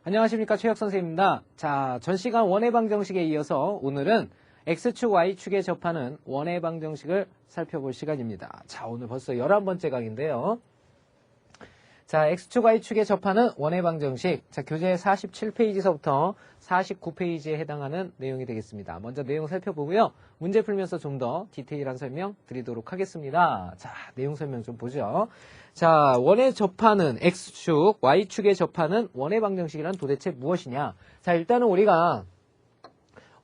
안녕하십니까, 최혁 선생님입니다. 자, 전 시간 원의 방정식에 이어서 오늘은 X축, Y축에 접하는 원의 방정식을 살펴볼 시간입니다. 자, 오늘 벌써 11번째 강인데요. 자, X축, Y축에 접하는 원의 방정식. 자, 교재 47페이지서부터 49페이지에 해당하는 내용이 되겠습니다. 먼저 내용 살펴보고요. 문제 풀면서 좀 더 디테일한 설명 드리도록 하겠습니다. 자, 내용 설명 좀 보죠. 자, 원에 접하는 X축, Y축에 접하는 원의 방정식이란 도대체 무엇이냐? 자, 일단은 우리가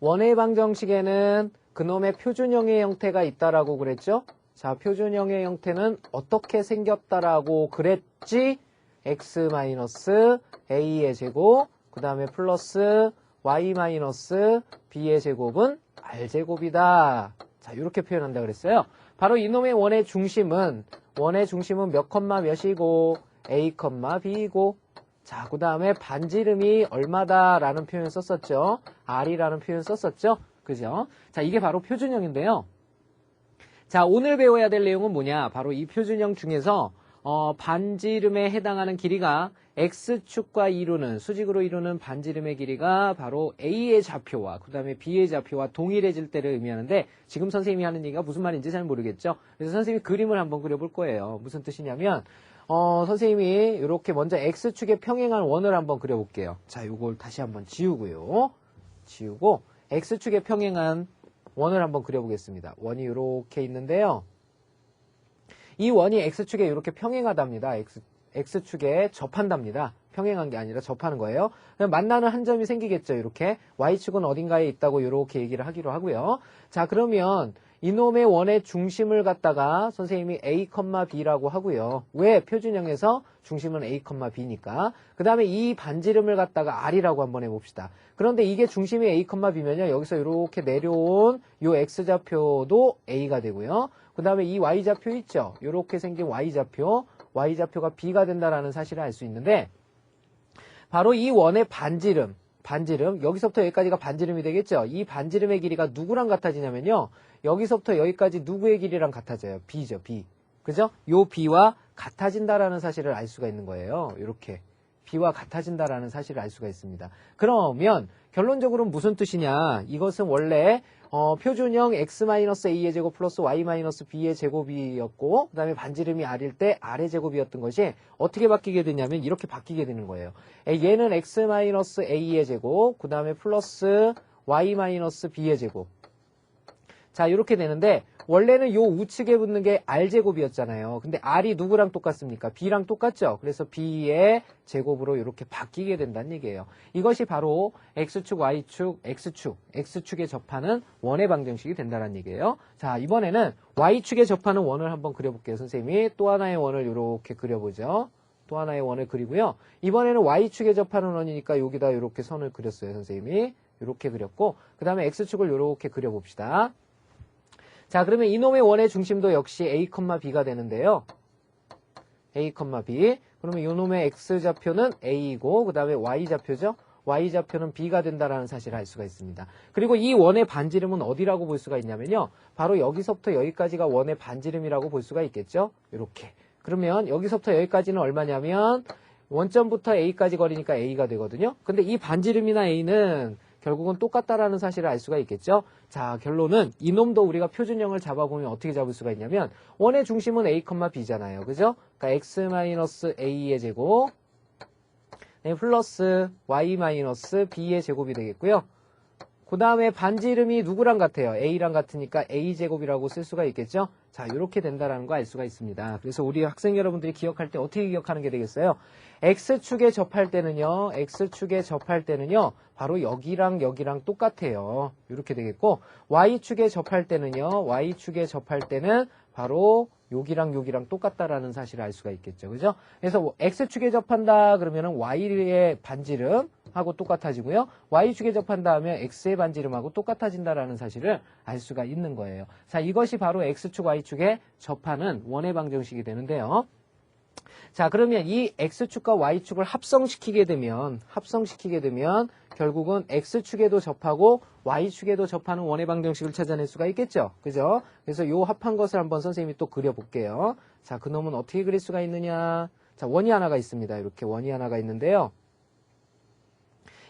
원의 방정식에는 그놈의 표준형의 형태가 있다라고 그랬죠? 자, 표준형의 형태는 어떻게 생겼다라고 그랬지? x-a의 제곱, 그 다음에 플러스 y-b의 제곱은 r제곱이다. 자, 이렇게 표현한다 그랬어요. 바로 이놈의 원의 중심은 몇 컴마 몇이고 a, b이고, 자, 그 다음에 반지름이 얼마다라는 표현 썼었죠. r이라는 표현 썼었죠. 그죠? 자, 이게 바로 표준형인데요. 자, 오늘 배워야 될 내용은 뭐냐? 바로 이 표준형 중에서 반지름에 해당하는 길이가 X축과 수직으로 이루는 반지름의 길이가 바로 A의 좌표와 그 다음에 B의 좌표와 동일해질 때를 의미하는데, 지금 선생님이 하는 얘기가 무슨 말인지 잘 모르겠죠? 그래서 선생님이 그림을 한번 그려볼 거예요. 무슨 뜻이냐면 선생님이 이렇게 먼저 X축에 평행한 원을 한번 그려볼게요. 자, 이걸 다시 한번 지우고 X축에 평행한 원을 한번 그려보겠습니다. 원이 이렇게 있는데요. 이 원이 X축에 이렇게 평행하답니다. X축에 접한답니다. 평행한 게 아니라 접하는 거예요. 만나는 한 점이 생기겠죠. 이렇게 Y축은 어딘가에 있다고 이렇게 얘기를 하기로 하고요. 자, 그러면 이놈의 원의 중심을 갖다가 선생님이 A, B라고 하고요. 왜? 표준형에서 중심은 A, B니까. 그 다음에 이 반지름을 갖다가 R이라고 한번 해봅시다. 그런데 이게 중심이 A, B면요. 여기서 이렇게 내려온 요 X좌표도 A가 되고요. 그 다음에 이 Y좌표 있죠? 이렇게 생긴 Y좌표가 B가 된다라는 사실을 알 수 있는데, 바로 이 원의 반지름, 여기서부터 여기까지가 반지름이 되겠죠? 이 반지름의 길이가 누구랑 같아지냐면요. 여기서부터 여기까지 누구의 길이랑 같아져요? B죠, B. 그죠? 요 B와 같아진다라는 사실을 알 수가 있는 거예요. 이렇게. B와 같아진다라는 사실을 알 수가 있습니다. 그러면 결론적으로는 무슨 뜻이냐? 이것은 원래 표준형 x-a의 제곱 플러스 y-b의 제곱이었고, 그 다음에 반지름이 r일 때 r의 제곱이었던 것이 어떻게 바뀌게 되냐면 이렇게 바뀌게 되는 거예요. 얘는 x-a의 제곱, 그 다음에 플러스 y-b의 제곱. 자, 이렇게 되는데, 원래는 요 우측에 붙는 게 r제곱이었잖아요. 근데 r이 누구랑 똑같습니까? b랑 똑같죠? 그래서 b의 제곱으로 이렇게 바뀌게 된다는 얘기예요. 이것이 바로 x축, y축, x축에 접하는 원의 방정식이 된다는 얘기예요. 자, 이번에는 y축에 접하는 원을 한번 그려볼게요. 선생님이 또 하나의 원을 이렇게 그려보죠. 또 하나의 원을 그리고요. 이번에는 y축에 접하는 원이니까 여기다 이렇게 선을 그렸어요. 선생님이 이렇게 그렸고, 그 다음에 x축을 이렇게 그려봅시다. 자, 그러면 이놈의 원의 중심도 역시 A, B가 되는데요. A, B. 그러면 이놈의 X좌표는 A이고, 그 다음에 Y좌표죠? Y좌표는 B가 된다라는 사실을 알 수가 있습니다. 그리고 이 원의 반지름은 어디라고 볼 수가 있냐면요. 바로 여기서부터 여기까지가 원의 반지름이라고 볼 수가 있겠죠? 이렇게. 그러면 여기서부터 여기까지는 얼마냐면 원점부터 A까지 거리니까 A가 되거든요. 근데 이 반지름이나 A는 결국은 똑같다라는 사실을 알 수가 있겠죠. 자, 결론은 이놈도 우리가 표준형을 잡아보면 어떻게 잡을 수가 있냐면 원의 중심은 A, B잖아요. 그죠? 그러니까 x-a의 제곱 플러스 y-b의 제곱이 되겠고요. 그 다음에 반지름이 누구랑 같아요? A랑 같으니까 A제곱이라고 쓸 수가 있겠죠? 자, 이렇게 된다라는 거 알 수가 있습니다. 그래서 우리 학생 여러분들이 기억할 때 어떻게 기억하는 게 되겠어요? X축에 접할 때는요, 바로 여기랑 똑같아요. 이렇게 되겠고, Y축에 접할 때는 바로 여기랑 똑같다라는 사실을 알 수가 있겠죠. 그죠? 그래서 X축에 접한다 그러면은 Y의 반지름하고 똑같아지고요. Y축에 접한다 하면 X의 반지름하고 똑같아진다라는 사실을 알 수가 있는 거예요. 자, 이것이 바로 X축, Y축에 접하는 원의 방정식이 되는데요. 자, 그러면 이 X축과 Y축을 합성시키게 되면 결국은 X축에도 접하고 Y축에도 접하는 원의 방정식을 찾아낼 수가 있겠죠. 그죠? 그래서 요 합한 것을 한번 선생님이 또 그려볼게요. 자, 그놈은 어떻게 그릴 수가 있느냐. 자, 원이 하나가 있습니다. 이렇게 원이 하나가 있는데요.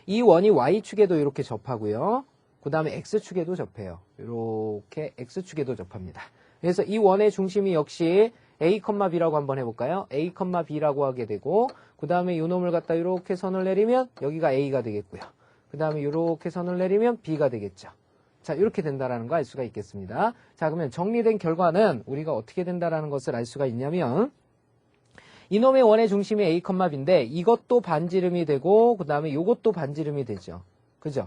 이 원이 Y축에도 이렇게 접하고요. 그 다음에 X축에도 접해요. 이렇게 X축에도 접합니다. 그래서 이 원의 중심이 역시 A, B라고 한번 해볼까요? A, B라고 하게 되고 그 다음에 이 놈을 갖다 이렇게 선을 내리면 여기가 A가 되겠고요. 그 다음에 이렇게 선을 내리면 B가 되겠죠. 자, 이렇게 된다라는 거 알 수가 있겠습니다. 자, 그러면 정리된 결과는 우리가 어떻게 된다라는 것을 알 수가 있냐면 이놈의 원의 중심이 A, B인데 이것도 반지름이 되고 그 다음에 이것도 반지름이 되죠. 그죠?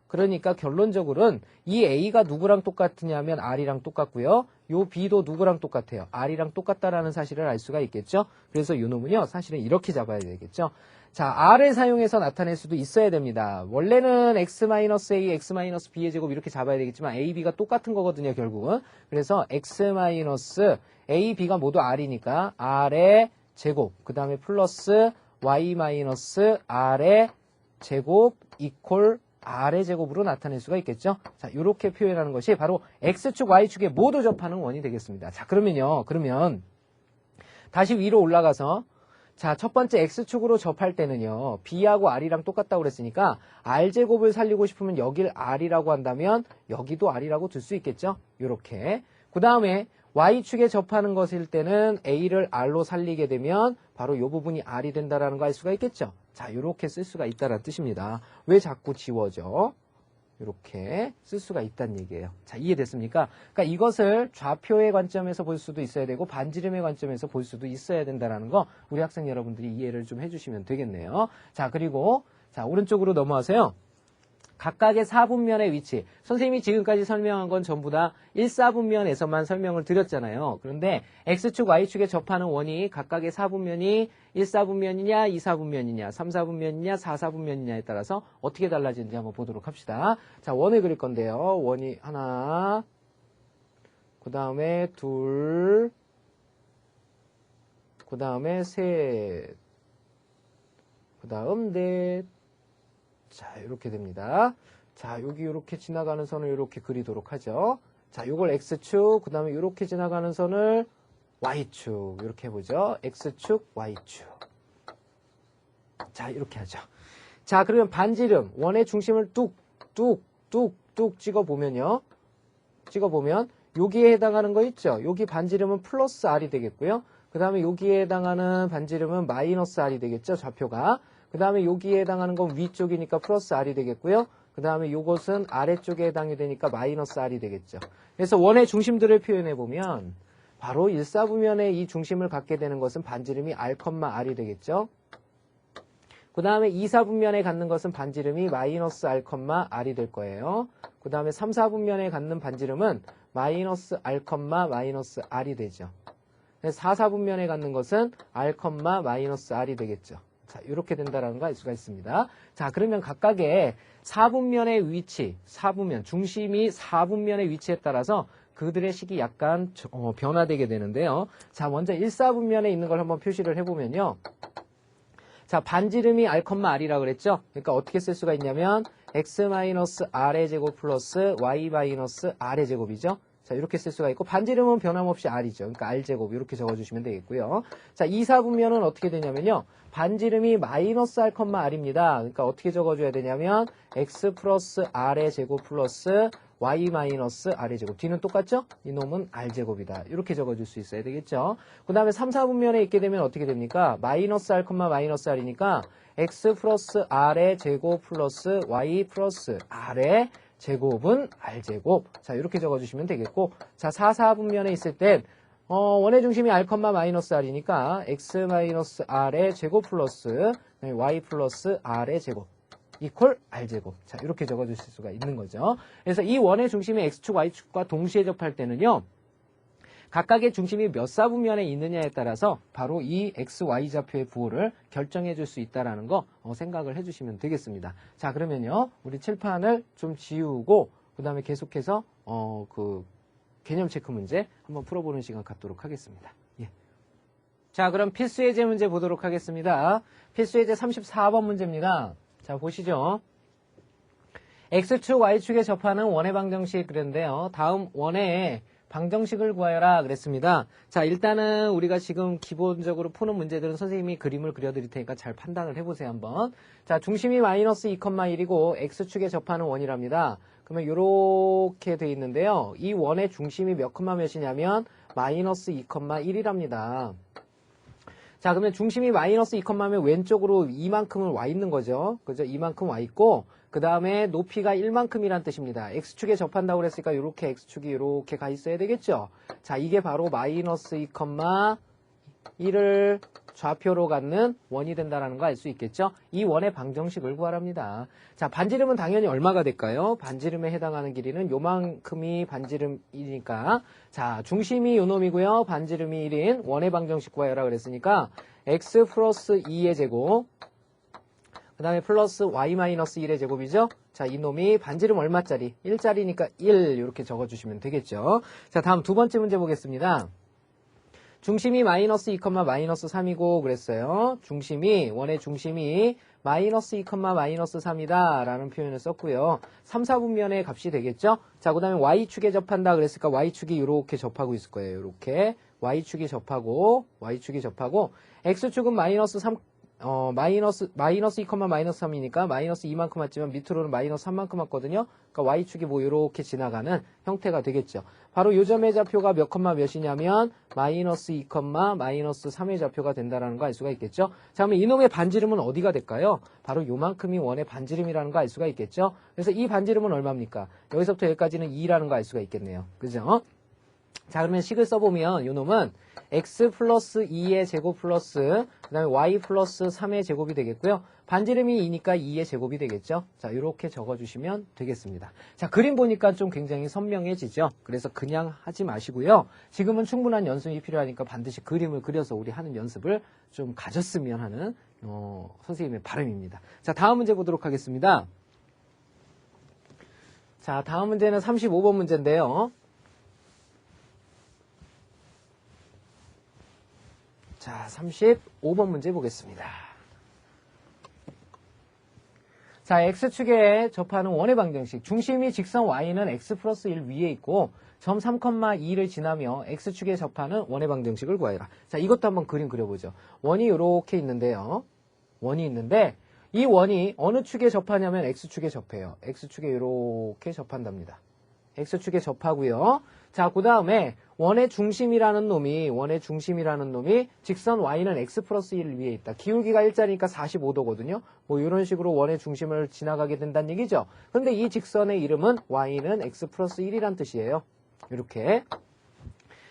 그러니까 결론적으로는 이 A가 누구랑 똑같으냐면 R이랑 똑같고요. 요 B도 누구랑 똑같아요. R이랑 똑같다라는 사실을 알 수가 있겠죠. 그래서 이 놈은요. 사실은 이렇게 잡아야 되겠죠. 자, R을 사용해서 나타낼 수도 있어야 됩니다. 원래는 X-A, X-B의 제곱 이렇게 잡아야 되겠지만 A, B가 똑같은 거거든요. 결국은. 그래서 X-A, B가 모두 R이니까 R의 제곱 그 다음에 플러스 Y-R의 제곱 이퀄 R의 제곱으로 나타낼 수가 있겠죠. 자, 이렇게 표현하는 것이 바로 X축, Y축에 모두 접하는 원이 되겠습니다. 자, 그러면 다시 위로 올라가서 자, 첫 번째 X축으로 접할 때는요. B하고 R이랑 똑같다고 그랬으니까 R제곱을 살리고 싶으면 여길 R이라고 한다면 여기도 R이라고 둘 수 있겠죠. 이렇게. 그 다음에 Y축에 접하는 것일 때는 A를 R로 살리게 되면 바로 이 부분이 R이 된다라는 거 알 수가 있겠죠. 자, 이렇게 쓸 수가 있다는 뜻입니다. 왜 자꾸 지워져? 이렇게 쓸 수가 있다는 얘기예요. 자, 이해됐습니까? 그러니까 이것을 좌표의 관점에서 볼 수도 있어야 되고 반지름의 관점에서 볼 수도 있어야 된다는 거 우리 학생 여러분들이 이해를 좀 해주시면 되겠네요. 자, 그리고 자 오른쪽으로 넘어가세요. 각각의 4분면의 위치. 선생님이 지금까지 설명한 건 전부 다 1사분면에서만 설명을 드렸잖아요. 그런데 X축, Y축에 접하는 원이 각각의 4분면이 1사분면이냐, 2사분면이냐, 3사분면이냐, 4사분면이냐에 따라서 어떻게 달라지는지 한번 보도록 합시다. 자, 원을 그릴 건데요. 원이 하나, 그 다음에 둘, 그 다음에 셋, 그 다음 넷, 자, 이렇게 됩니다. 자, 여기 이렇게 지나가는 선을 이렇게 그리도록 하죠. 자, 요걸 X축, 그 다음에 이렇게 지나가는 선을 Y축, 이렇게 해보죠. X축, Y축. 자, 이렇게 하죠. 자, 그러면 반지름, 원의 중심을 뚝 찍어보면요. 여기에 해당하는 거 있죠? 여기 반지름은 플러스 R이 되겠고요. 그 다음에 여기에 해당하는 반지름은 마이너스 R이 되겠죠? 좌표가. 그 다음에 여기에 해당하는 건 위쪽이니까 플러스 R이 되겠고요. 그 다음에 요것은 아래쪽에 해당이 되니까 마이너스 R이 되겠죠. 그래서 원의 중심들을 표현해보면 바로 1사분면의 이 중심을 갖게 되는 것은 반지름이 R, R이 되겠죠. 그 다음에 2사분면에 갖는 것은 반지름이 마이너스 R, R이 될 거예요. 그 다음에 3사분면에 갖는 반지름은 마이너스 R, 마이너스 R이 되죠. 4사분면에 갖는 것은 R, 마이너스 R이 되겠죠. 자, 이렇게 된다는 거 알 수가 있습니다. 자, 그러면 각각의 4분면의 위치, 중심이 4분면의 위치에 따라서 그들의 식이 약간 변화되게 되는데요. 자, 먼저 1사분면에 있는 걸 한번 표시를 해보면요. 자, 반지름이 R, R이라고 그랬죠? 그러니까 어떻게 쓸 수가 있냐면 X-R의 제곱 플러스 Y-R의 제곱이죠. 자, 이렇게 쓸 수가 있고 반지름은 변함없이 R이죠. 그러니까 R제곱 이렇게 적어주시면 되겠고요. 자, 2사분면은 어떻게 되냐면요. 반지름이 마이너스 R, R입니다. 그러니까 어떻게 적어줘야 되냐면 X 플러스 R의 제곱 플러스 Y 마이너스 R의 제곱. 뒤는 똑같죠? 이놈은 R제곱이다. 이렇게 적어줄 수 있어야 되겠죠. 그 다음에 3, 4분면에 있게 되면 어떻게 됩니까? 마이너스 R, 마이너스 R이니까 X 플러스 R의 제곱 플러스 Y 플러스 R의 제곱은 R제곱. 자, 이렇게 적어주시면 되겠고. 자, 4, 4분면에 있을 땐, 원의 중심이 R, 마이너스 R이니까 X 마이너스 R의 제곱 플러스 Y 플러스 R의 제곱. 이퀄 R제곱. 자, 이렇게 적어주실 수가 있는 거죠. 그래서 이 원의 중심이 X축, Y축과 동시에 접할 때는요. 각각의 중심이 몇 사분면에 있느냐에 따라서 바로 이 X, Y 좌표의 부호를 결정해 줄 수 있다는 거 생각을 해주시면 되겠습니다. 자, 그러면요. 우리 칠판을 좀 지우고 그 다음에 계속해서 그 개념 체크 문제 한번 풀어보는 시간 갖도록 하겠습니다. 예. 자, 그럼 필수예제 문제 보도록 하겠습니다. 필수예제 34번 문제입니다. 자, 보시죠. X축, Y축에 접하는 원의 방정식 그랬는데요. 다음 원의 방정식을 구하여라 그랬습니다. 자, 일단은 우리가 지금 기본적으로 푸는 문제들은 선생님이 그림을 그려드릴 테니까 잘 판단을 해보세요 한번. 자, 중심이 마이너스 2,1이고 x축에 접하는 원이랍니다. 그러면 이렇게 돼 있는데요. 이 원의 중심이 몇 컴마 몇이냐면 마이너스 2,1이랍니다. 자, 그러면 중심이 마이너스 2,면 왼쪽으로 이만큼은 와 있는 거죠. 그죠? 이만큼 와 있고, 그 다음에 높이가 1만큼이란 뜻입니다. x축에 접한다고 그랬으니까 이렇게 x축이 이렇게 가 있어야 되겠죠. 자, 이게 바로 마이너스 2,1을 좌표로 갖는 원이 된다는 거 알 수 있겠죠. 이 원의 방정식을 구하랍니다. 자, 반지름은 당연히 얼마가 될까요? 반지름에 해당하는 길이는 요만큼이 반지름이니까, 자, 중심이 요 놈이고요. 반지름이 1인 원의 방정식 구하여라 그랬으니까 x 플러스 2의 제곱, 그 다음에 플러스 y 마이너스 1의 제곱이죠. 자, 이 놈이 반지름 얼마짜리? 1짜리니까 1 이렇게 적어주시면 되겠죠. 자, 다음 두 번째 문제 보겠습니다. 중심이 마이너스 2, 마이너스 3이고 그랬어요. 원의 중심이 마이너스 2, 마이너스 3이다 라는 표현을 썼고요. 3, 4분면의 값이 되겠죠. 자, 그 다음에 y축에 접한다 그랬으니까 y축이 이렇게 접하고 있을 거예요. 이렇게 y축이 접하고 x축은 마이너스 3, 마이너스 2, 마이너스 3이니까 마이너스 2만큼 왔지만 밑으로는 마이너스 3만큼 왔거든요. 그러니까 y축이 뭐 이렇게 지나가는 형태가 되겠죠. 바로 요 점의 좌표가 몇 컴마 몇이냐면 마이너스 2, 마이너스 3의 좌표가 된다는 거 알 수가 있겠죠. 자, 그러면 이놈의 반지름은 어디가 될까요? 바로 요만큼이 원의 반지름이라는 거 알 수가 있겠죠. 그래서 이 반지름은 얼마입니까? 여기서부터 여기까지는 2라는 거 알 수가 있겠네요. 그죠? 자, 그러면 식을 써보면 요 놈은 x 플러스 2의 제곱 플러스 그 다음에 y 플러스 3의 제곱이 되겠고요. 반지름이 2니까 2의 제곱이 되겠죠. 자, 이렇게 적어주시면 되겠습니다. 자, 그림 보니까 좀 굉장히 선명해지죠. 그래서 그냥 하지 마시고요. 지금은 충분한 연습이 필요하니까 반드시 그림을 그려서 우리 하는 연습을 좀 가졌으면 하는 선생님의 바람입니다. 자, 다음 문제 보도록 하겠습니다. 자, 다음 문제는 35번 문제인데요. 자, 35번 문제 보겠습니다. 자, x축에 접하는 원의 방정식. 중심이 직선 y는 x 플러스 1 위에 있고 점 3,2를 지나며 x축에 접하는 원의 방정식을 구하여라. 자, 이것도 한번 그림 그려보죠. 원이 이렇게 있는데요. 원이 있는데 이 원이 어느 축에 접하냐면 x축에 접해요. x축에 이렇게 접한답니다. x축에 접하고요. 자, 그 다음에 원의 중심이라는 놈이 직선 y는 x 플러스 1 위에 있다. 기울기가 일자리니까 45도거든요. 뭐 이런 식으로 원의 중심을 지나가게 된다는 얘기죠. 그런데 이 직선의 이름은 y는 x 플러스 1이란 뜻이에요. 이렇게.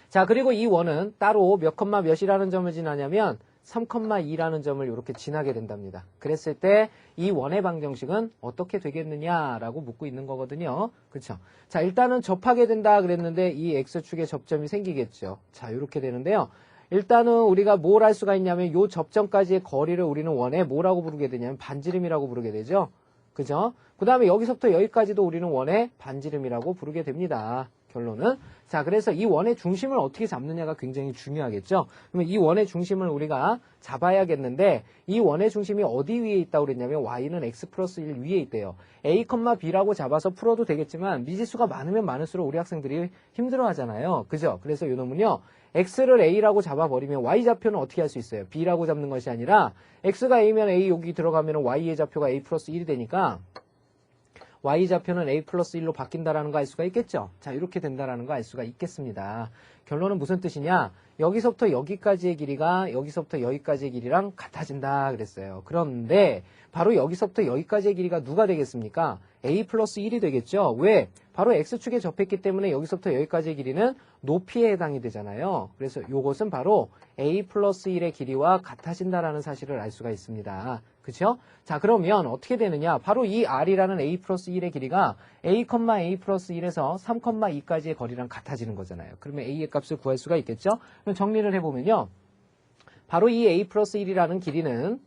자, 그리고 이 원은 따로 몇 컴마 몇이라는 점을 지나냐면 3,2라는 점을 이렇게 지나게 된답니다. 그랬을 때 이 원의 방정식은 어떻게 되겠느냐라고 묻고 있는 거거든요. 그렇죠? 자, 일단은 접하게 된다 그랬는데 이 x축에 접점이 생기겠죠. 자, 이렇게 되는데요. 일단은 우리가 뭘 할 수가 있냐면 이 접점까지의 거리를 우리는 원에 뭐라고 부르게 되냐면 반지름이라고 부르게 되죠. 그죠? 그 다음에 여기서부터 여기까지도 우리는 원의 반지름이라고 부르게 됩니다. 결론은. 자, 그래서 이 원의 중심을 어떻게 잡느냐가 굉장히 중요하겠죠. 그러면 이 원의 중심을 우리가 잡아야겠는데 이 원의 중심이 어디 위에 있다고 그랬냐면 y는 x 플러스 1 위에 있대요. a, b라고 잡아서 풀어도 되겠지만 미지수가 많으면 많을수록 우리 학생들이 힘들어 하잖아요. 그죠? 그래서 이 놈은요. x를 a라고 잡아버리면 y 좌표는 어떻게 할 수 있어요? b라고 잡는 것이 아니라 x가 a면 a 여기 들어가면 y의 좌표가 a 플러스 1이 되니까 y 좌표는 a 플러스 1로 바뀐다라는 거 알 수가 있겠죠? 자, 이렇게 된다라는 거 알 수가 있겠습니다. 결론은 무슨 뜻이냐? 여기서부터 여기까지의 길이가 여기서부터 여기까지의 길이랑 같아진다 그랬어요. 그런데 바로 여기서부터 여기까지의 길이가 누가 되겠습니까? a 플러스 1이 되겠죠? 왜? 바로 x축에 접했기 때문에 여기서부터 여기까지의 길이는 높이에 해당이 되잖아요. 그래서 이것은 바로 a 플러스 1의 길이와 같아진다라는 사실을 알 수가 있습니다. 그렇죠? 자, 그러면 어떻게 되느냐? 바로 이 r이라는 a 플러스 1의 길이가 a, 플러스 1에서 3,2까지의 거리랑 같아지는 거잖아요. 그러면 a의 값을 구할 수가 있겠죠? 그럼 정리를 해보면요. 바로 이 a 플러스 1이라는 길이는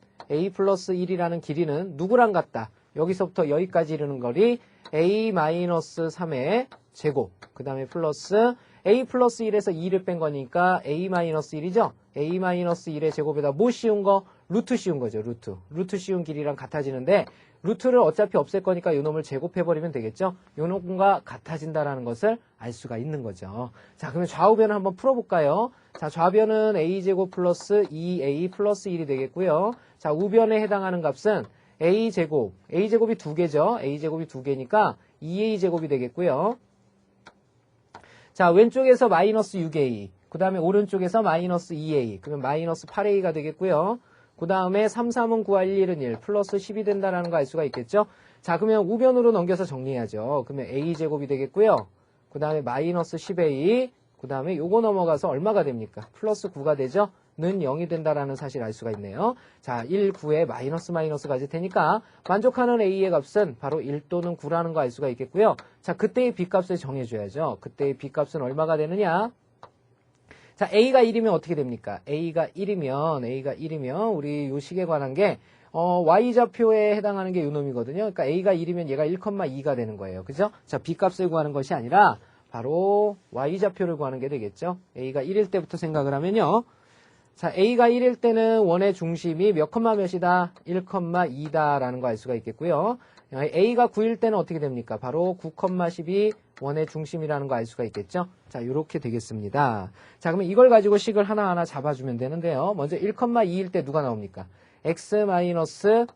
누구랑 같다? 여기서부터 여기까지 이르는 거리 a 마이너스 3의 제곱, 그 다음에 플러스 a 플러스 1에서 2를 뺀 거니까 a 마이너스 1이죠? a 마이너스 1의 제곱에다 뭐 씌운 거? 루트 씌운 거죠, 루트 씌운 길이랑 같아지는데 루트를 어차피 없앨 거니까 요 놈을 제곱해버리면 되겠죠. 요 놈과 같아진다라는 것을 알 수가 있는 거죠. 자, 그러면 좌우변을 한번 풀어볼까요? 자, 좌변은 a제곱 플러스 2a 플러스 1이 되겠고요. 자, 우변에 해당하는 값은 a제곱이 두 개죠. a제곱이 두 개니까 2a제곱이 되겠고요. 자, 왼쪽에서 마이너스 6a, 그 다음에 오른쪽에서 마이너스 2a, 그러면 마이너스 8a가 되겠고요. 그 다음에 3, 3은 9할 1은 1, 플러스 10이 된다라는 거 알 수가 있겠죠? 자, 그러면 우변으로 넘겨서 정리해야죠. 그러면 a제곱이 되겠고요. 그 다음에 마이너스 10a, 그 다음에 요거 넘어가서 얼마가 됩니까? 플러스 9가 되죠? 는 0이 된다라는 사실 알 수가 있네요. 자, 1, 9에 마이너스가 될 테니까 만족하는 a의 값은 바로 1 또는 9라는 거 알 수가 있겠고요. 자, 그때의 b값을 정해줘야죠. 그때의 b값은 얼마가 되느냐? 자, a가 1이면 어떻게 됩니까? a가 1이면 우리 요 식에 관한 게 y좌표에 해당하는 게 요 놈이거든요. 그러니까 a가 1이면 얘가 1,2가 되는 거예요. 그죠? 자, b값을 구하는 것이 아니라 바로 y좌표를 구하는 게 되겠죠. a가 1일 때부터 생각을 하면요. 자, a가 1일 때는 원의 중심이 몇 컴마 몇이다? 1,2다라는 거 알 수가 있겠고요. a가 9일 때는 어떻게 됩니까? 바로 9,10이 원의 중심이라는 거 알 수가 있겠죠? 자, 이렇게 되겠습니다. 자, 그러면 이걸 가지고 식을 하나하나 잡아주면 되는데요. 먼저 1,2일 때 누가 나옵니까? x-1의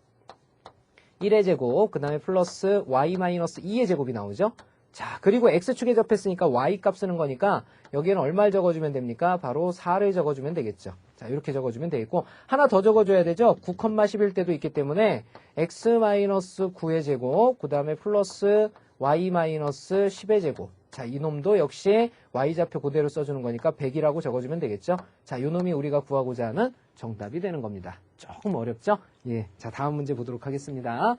제곱, 그 다음에 플러스 y-2의 제곱이 나오죠? 자, 그리고 x축에 접했으니까 y 값 쓰는 거니까 여기에는 얼마를 적어주면 됩니까? 바로 4를 적어주면 되겠죠. 자, 이렇게 적어주면 되겠고 하나 더 적어줘야 되죠? 9,10일 때도 있기 때문에 x-9의 제곱, 그 다음에 플러스 y-10의 제곱. 자, 이놈도 역시 y좌표 그대로 써주는 거니까 100이라고 적어주면 되겠죠? 자, 이놈이 우리가 구하고자 하는 정답이 되는 겁니다. 조금 어렵죠? 예. 자, 다음 문제 보도록 하겠습니다.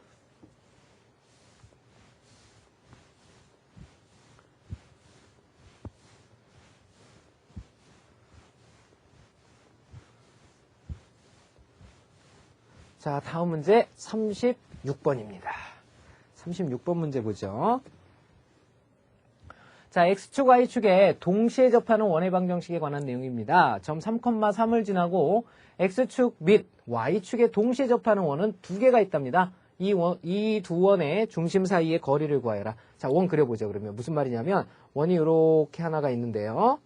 자, 다음 문제 36번입니다. 36번 문제 보죠. 자, x축, y축에 동시에 접하는 원의 방정식에 관한 내용입니다. 점 3,3을 지나고 x축 및 y축에 동시에 접하는 원은 두 개가 있답니다. 이 두 원의 중심 사이의 거리를 구하여라. 자, 원 그려보죠. 그러면 무슨 말이냐면 원이 이렇게 하나가 있는데요.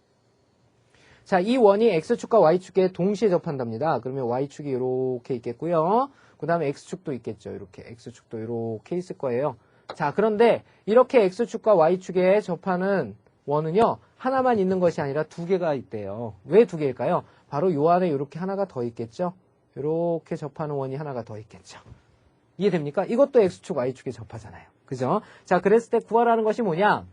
자, 이 원이 x축과 y축에 동시에 접한답니다. 그러면 y축이 이렇게 있겠고요. 그 다음에 x축도 있겠죠. 이렇게 x축도 이렇게 있을 거예요. 자, 그런데 이렇게 x축과 y축에 접하는 원은요. 하나만 있는 것이 아니라 두 개가 있대요. 왜 두 개일까요? 바로 요 안에 이렇게 하나가 더 있겠죠. 이렇게 접하는 원이 하나가 더 있겠죠. 이해됩니까? 이것도 x축, y축에 접하잖아요. 그죠? 자, 그랬을 때 구하라는 것이 뭐냐?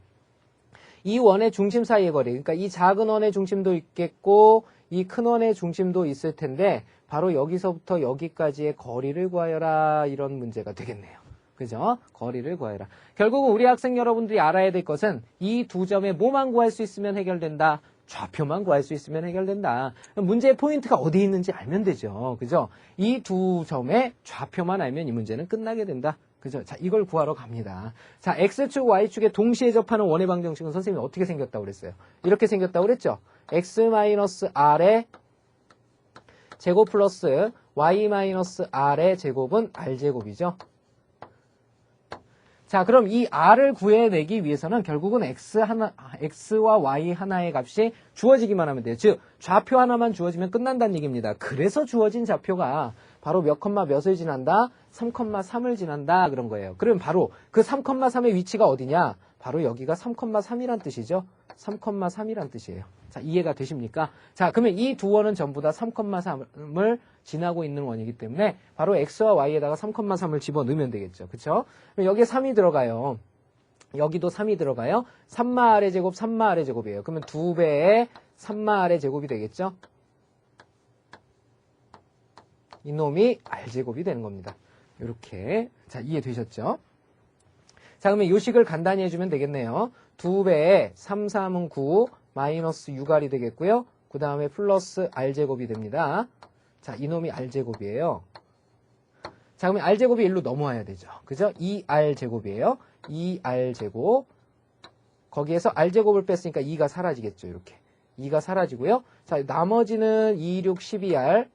이 원의 중심 사이의 거리, 그러니까 이 작은 원의 중심도 있겠고 이 큰 원의 중심도 있을 텐데 바로 여기서부터 여기까지의 거리를 구하여라, 이런 문제가 되겠네요. 그죠? 거리를 구하여라. 결국은 우리 학생 여러분들이 알아야 될 것은 이 두 점에 뭐만 구할 수 있으면 해결된다? 좌표만 구할 수 있으면 해결된다. 문제의 포인트가 어디 있는지 알면 되죠. 그죠? 이 두 점의 좌표만 알면 이 문제는 끝나게 된다. 그죠? 자, 이걸 구하러 갑니다. 자, x축, y축에 동시에 접하는 원의 방정식은 선생님이 어떻게 생겼다고 그랬어요? 이렇게 생겼다고 그랬죠? x-r의 제곱 플러스 y-r의 제곱은 r제곱이죠. 자, 그럼 이 r을 구해내기 위해서는 결국은 x와 y 하나의 값이 주어지기만 하면 돼요. 즉, 좌표 하나만 주어지면 끝난다는 얘기입니다. 그래서 주어진 좌표가 바로 몇 컴마 몇을 지난다? 3,3을 지난다, 그런 거예요. 그럼 바로 그 3,3의 위치가 어디냐? 바로 여기가 3,3이란 뜻이죠. 3,3이란 뜻이에요. 자, 이해가 되십니까? 자, 그러면 이 두 원은 전부 다 3,3을 지나고 있는 원이기 때문에 바로 x와 y에다가 3,3을 집어넣으면 되겠죠. 그쵸? 그럼 여기에 3이 들어가요. 여기도 3이 들어가요. 3마R의 제곱, 3마R의 제곱이에요. 그러면 2배의 3마R의 제곱이 되겠죠? 이놈이 r제곱이 되는 겁니다. 이렇게. 자, 이해되셨죠? 자, 그러면 이 식을 간단히 해주면 되겠네요. 2배에 3, 3은 9, 마이너스 6r이 되겠고요. 그 다음에 플러스 r제곱이 됩니다. 자, 이놈이 r제곱이에요. 자, 그러면 r제곱이 1로 넘어와야 되죠. 그죠? 2r제곱이에요. 2r제곱. 거기에서 r제곱을 뺐으니까 2가 사라지겠죠. 이렇게. 2가 사라지고요. 자, 나머지는 2, 6, 12r.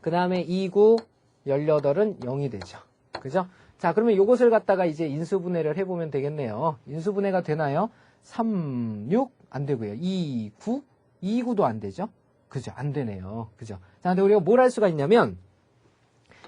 그 다음에 2, 9, 18은 0이 되죠. 그죠? 자, 그러면 요것을 갖다가 이제 인수분해를 해보면 되겠네요. 인수분해가 되나요? 3, 6? 안 되고요. 2, 9? 2, 9도 안 되죠? 그죠? 안 되네요. 그죠? 자, 근데 우리가 뭘 할 수가 있냐면,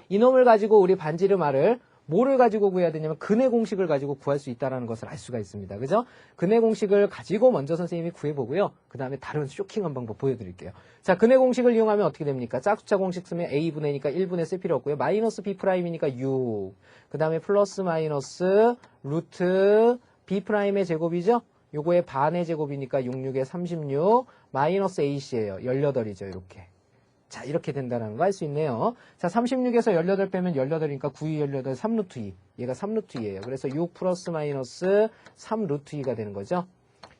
이놈을 가지고 우리 반지름R을 뭐를 가지고 구해야 되냐면 근의 공식을 가지고 구할 수 있다는 것을 알 수가 있습니다. 그죠? 근의 공식을 가지고 먼저 선생님이 구해보고요. 그 다음에 다른 쇼킹한 방법 보여드릴게요. 자, 근의 공식을 이용하면 어떻게 됩니까? 짝수차 공식 쓰면 a분의니까 1분의 쓸 필요 없고요. 마이너스 b'이니까 6. 그 다음에 플러스 마이너스 루트 b'의 제곱이죠? 요거의 반의 제곱이니까 6, 6에 36. 마이너스 ac예요. 18이죠. 이렇게. 자, 이렇게 된다는 거 알 수 있네요. 자, 36에서 18 빼면 18이니까 9, 2, 18, 3루트 2. 얘가 3루트 2예요. 그래서 6 플러스 마이너스 3루트 2가 되는 거죠.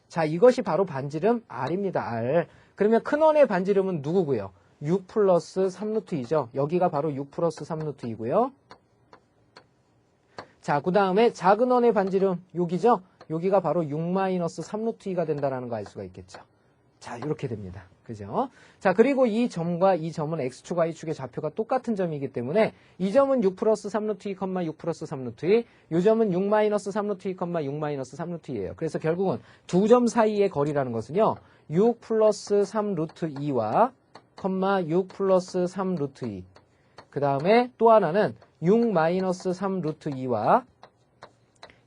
자, 이것이 바로 반지름 R입니다. R. 그러면 큰원의 반지름은 누구고요? 6 플러스 3루트 2죠. 여기가 바로 6 플러스 3루트 2고요. 자, 그 다음에 작은 원의 반지름 여기죠? 여기가 바로 6 마이너스 3루트 2가 된다는 거 알 수가 있겠죠. 자, 이렇게 됩니다. 그죠? 자, 그리고 이 점과 이 점은 X축, Y축의 좌표가 똑같은 점이기 때문에 이 점은 6 플러스 3루트 2, 6 플러스 3루트 2, 이 점은 6 마이너스 3루트 2, 6 마이너스 3루트 2예요. 그래서 결국은 두 점 사이의 거리라는 것은요, 6 플러스 3루트 2와, 6 플러스 3루트 2. 그 다음에 또 하나는 6 마이너스 3루트 2와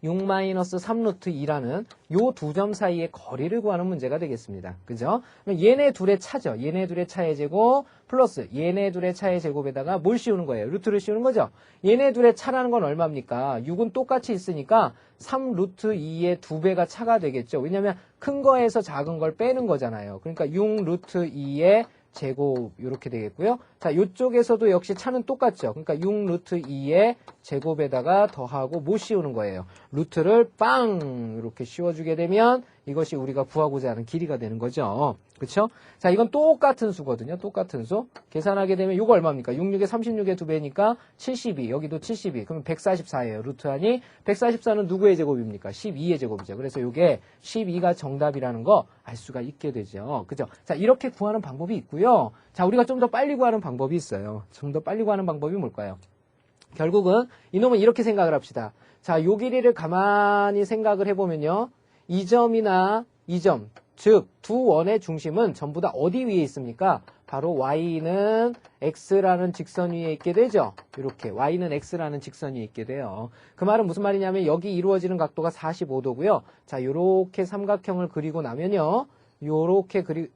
6 마이너스 3루트 2라는 요 두 점 사이의 거리를 구하는 문제가 되겠습니다. 그죠? 그럼 얘네 둘의 차죠. 얘네 둘의 차의 제곱 플러스 얘네 둘의 차의 제곱에다가 뭘 씌우는 거예요? 루트를 씌우는 거죠. 얘네 둘의 차라는 건 얼마입니까? 6은 똑같이 있으니까 3루트 2의 2배가 차가 되겠죠. 왜냐면 큰 거에서 작은 걸 빼는 거잖아요. 그러니까 6 루트 2의 제곱 이렇게 되겠고요. 자, 이쪽에서도 역시 차는 똑같죠. 그러니까 6 루트 2의 제곱에다가 더하고 뭐 씌우는 거예요? 루트를 빵 이렇게 씌워주게 되면 이것이 우리가 구하고자 하는 길이가 되는 거죠. 그렇죠? 자, 이건 똑같은 수거든요. 똑같은 수. 계산하게 되면 이거 얼마입니까? 6, 6에 36의 2배니까 72. 여기도 72. 그러면 144예요. 루트 하니 144는 누구의 제곱입니까? 12의 제곱이죠. 그래서 이게 12가 정답이라는 거 알 수가 있게 되죠. 그죠? 자, 이렇게 구하는 방법이 있고요. 자, 우리가 좀 더 빨리 구하는 방법이 있어요. 좀 더 빨리 구하는 방법이 뭘까요? 결국은 이놈은 이렇게 생각을 합시다. 자, 요 길이를 가만히 생각을 해보면요. 이 점이나 이 점, 즉 두 원의 중심은 전부 다 어디 위에 있습니까? 바로 y는 x라는 직선 위에 있게 되죠. 이렇게 y는 x라는 직선 위에 있게 돼요. 그 말은 무슨 말이냐면 여기 이루어지는 각도가 45도고요. 자, 요렇게 삼각형을 그리고 나면요.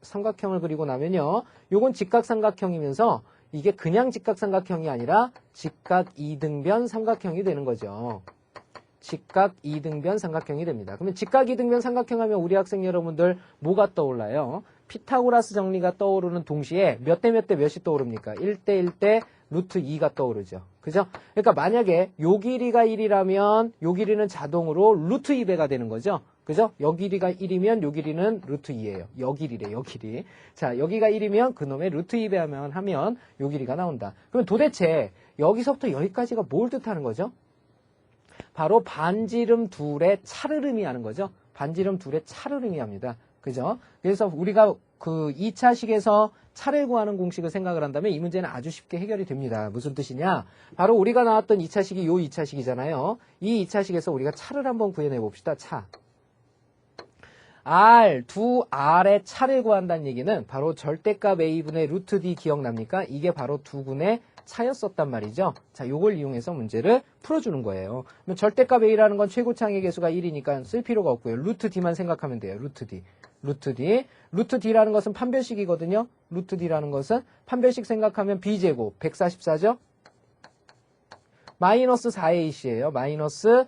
삼각형을 그리고 나면요. 요건 직각삼각형이면서 이게 그냥 직각삼각형이 아니라 직각 이등변 삼각형이 되는 거죠. 직각 이등변 삼각형이 됩니다. 그러면 직각 이등변 삼각형 하면 우리 학생 여러분들 뭐가 떠올라요? 피타고라스 정리가 떠오르는 동시에 몇 대 몇 대 몇이 떠오릅니까? 1대 1대 루트 2가 떠오르죠. 그죠? 그러니까 만약에 요 길이가 1이라면 요 길이는 자동으로 루트 2배가 되는 거죠. 그죠? 요 길이가 1이면 요 길이는 루트 2예요. 요 길이래, 요 길이. 자, 여기가 1이면 그놈의 루트 2배 하면 요 길이가 나온다. 그럼 도대체 여기서부터 여기까지가 뭘 뜻하는 거죠? 바로 반지름 둘의 차를 의미하는 거죠. 반지름 둘의 차를 의미합니다. 그죠? 그래서 우리가 그 2차식에서 차를 구하는 공식을 생각을 한다면 이 문제는 아주 쉽게 해결이 됩니다. 무슨 뜻이냐? 바로 우리가 나왔던 2차식이 요 2차식이잖아요. 이 2차식에서 우리가 차를 한번 구해내 봅시다. 차. 두 R의 차를 구한다는 얘기는 바로 절대값 A분의 루트 D 기억납니까? 이게 바로 두근의 차였었단 말이죠. 자, 요걸 이용해서 문제를 풀어주는 거예요. 그럼 절대값 A라는 건 최고차항의 개수가 1이니까 쓸 필요가 없고요. 루트 D만 생각하면 돼요. 루트 D. 루트 D. 루트 D라는 것은 판별식이거든요. 루트 D라는 것은 판별식 생각하면 B제곱 144죠? 마이너스 4AC예요. 마이너스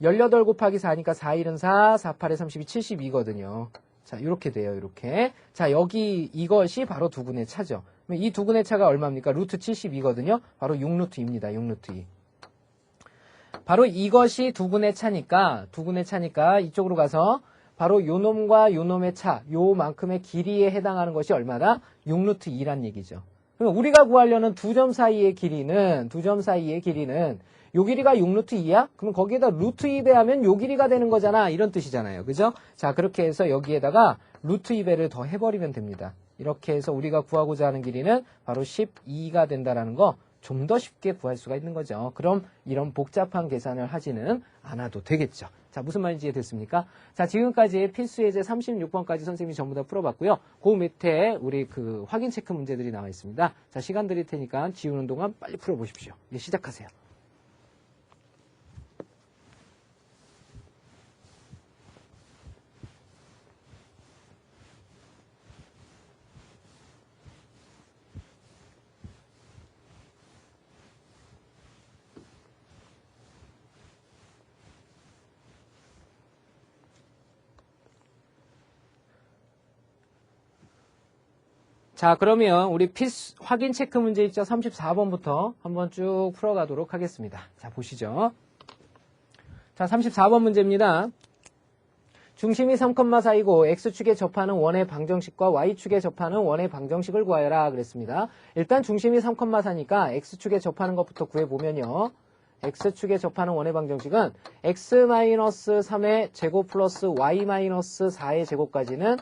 18 곱하기 4니까 4일은 4, 4, 8에 32, 72거든요. 자, 이렇게 돼요. 이렇게. 자, 여기 이것이 바로 두근의 차죠. 이 두근의 차가 얼마입니까? 루트 72거든요. 바로 6루트입니다. 6루트 2. 바로 이것이 두근의 차니까 이쪽으로 가서 바로 요놈과 요놈의 차, 요만큼의 길이에 해당하는 것이 얼마다? 6루트 2란 얘기죠. 그럼 우리가 구하려는 두 점 사이의 길이는 요 길이가 6루트 2야? 그럼 거기에다 루트 2배 하면 요 길이가 되는 거잖아. 이런 뜻이잖아요. 그죠? 자, 그렇게 해서 여기에다가 루트 2배를 더 해버리면 됩니다. 이렇게 해서 우리가 구하고자 하는 길이는 바로 12가 된다라는 거 좀 더 쉽게 구할 수가 있는 거죠. 그럼 이런 복잡한 계산을 하지는 않아도 되겠죠. 자, 무슨 말인지 이해됐습니까? 자, 지금까지 필수 예제 36번까지 선생님이 전부 다 풀어봤고요. 그 밑에 우리 그 확인 체크 문제들이 나와 있습니다. 자, 시간 드릴 테니까 지우는 동안 빨리 풀어보십시오. 이제 시작하세요. 자, 그러면 우리 필수 확인 체크 문제 있죠? 34번부터 한번 쭉 풀어가도록 하겠습니다. 자, 보시죠. 자, 34번 문제입니다. 중심이 3,4이고 x축에 접하는 원의 방정식과 y축에 접하는 원의 방정식을 구하여라 그랬습니다. 일단 중심이 3,4니까 x축에 접하는 것부터 구해보면요. x축에 접하는 원의 방정식은 x-3의 제곱 플러스 y-4의 제곱까지는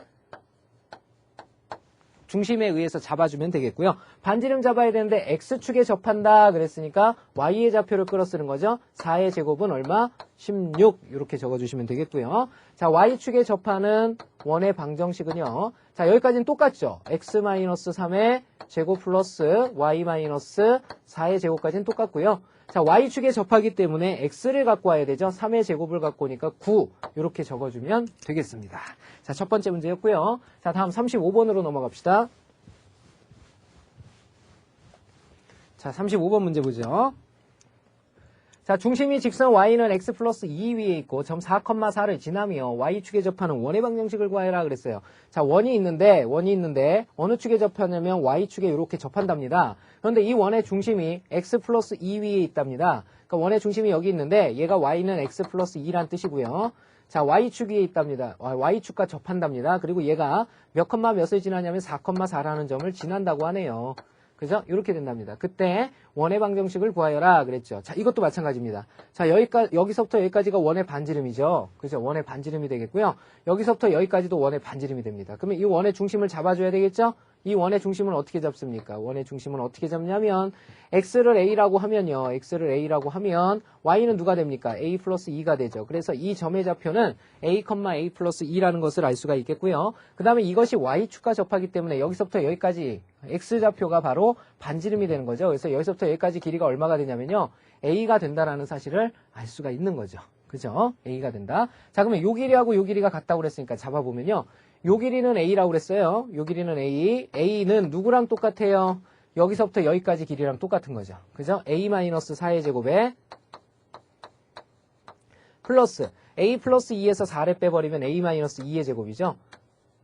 중심에 의해서 잡아주면 되겠고요. 반지름 잡아야 되는데 x축에 접한다 그랬으니까 y의 좌표를 끌어 쓰는 거죠. 4의 제곱은 얼마? 16 이렇게 적어주시면 되겠고요. 자, y축에 접하는 원의 방정식은요. 자, 여기까지는 똑같죠. x-3의 제곱 플러스 y-4의 제곱까지는 똑같고요. 자, y축에 접하기 때문에 x를 갖고 와야 되죠. 3의 제곱을 갖고 오니까 9 이렇게 적어주면 되겠습니다. 자, 첫 번째 문제였고요. 자, 다음 35번으로 넘어갑시다. 자, 35번 문제 보죠. 자, 중심이 직선 y는 x 플러스 2 위에 있고 점 4,4를 지나며 y축에 접하는 원의 방정식을 구하여라 그랬어요. 자, 원이 있는데 어느 축에 접하냐면 y축에 이렇게 접한답니다. 그런데 이 원의 중심이 x 플러스 2 위에 있답니다. 그러니까 원의 중심이 여기 있는데 얘가 y는 x 플러스 2란 뜻이고요. 자, y축 위에 있답니다. y축과 접한답니다. 그리고 얘가 몇 컴마 몇을 지나냐면 4,4라는 점을 지난다고 하네요. 그죠? 이렇게 된답니다. 그때 원의 방정식을 구하여라 그랬죠. 자, 이것도 마찬가지입니다. 자, 여기서부터 여기까지가 원의 반지름이죠. 그죠? 원의 반지름이 되겠고요. 여기서부터 여기까지도 원의 반지름이 됩니다. 그러면 이 원의 중심을 잡아줘야 되겠죠? 이 원의 중심을 어떻게 잡습니까? 원의 중심은 어떻게 잡냐면 x를 a라고 하면요. x를 a라고 하면 y는 누가 됩니까? a 플러스 2가 되죠. 그래서 이 점의 좌표는 a, a 플러스 2라는 것을 알 수가 있겠고요. 그 다음에 이것이 y축과 접하기 때문에 여기서부터 여기까지 x좌표가 바로 반지름이 되는 거죠. 그래서 여기서부터 여기까지 길이가 얼마가 되냐면요. a가 된다라는 사실을 알 수가 있는 거죠. 그죠? a가 된다. 자, 그러면 요 길이하고 요 길이가 같다고 그랬으니까 잡아보면요. 요 길이는 a라고 그랬어요. 요 길이는 a는 누구랑 똑같아요? 여기서부터 여기까지 길이랑 똑같은 거죠. 그죠? a-4의 제곱에 플러스 a 플러스 2에서 4를 빼버리면 a-2의 제곱이죠.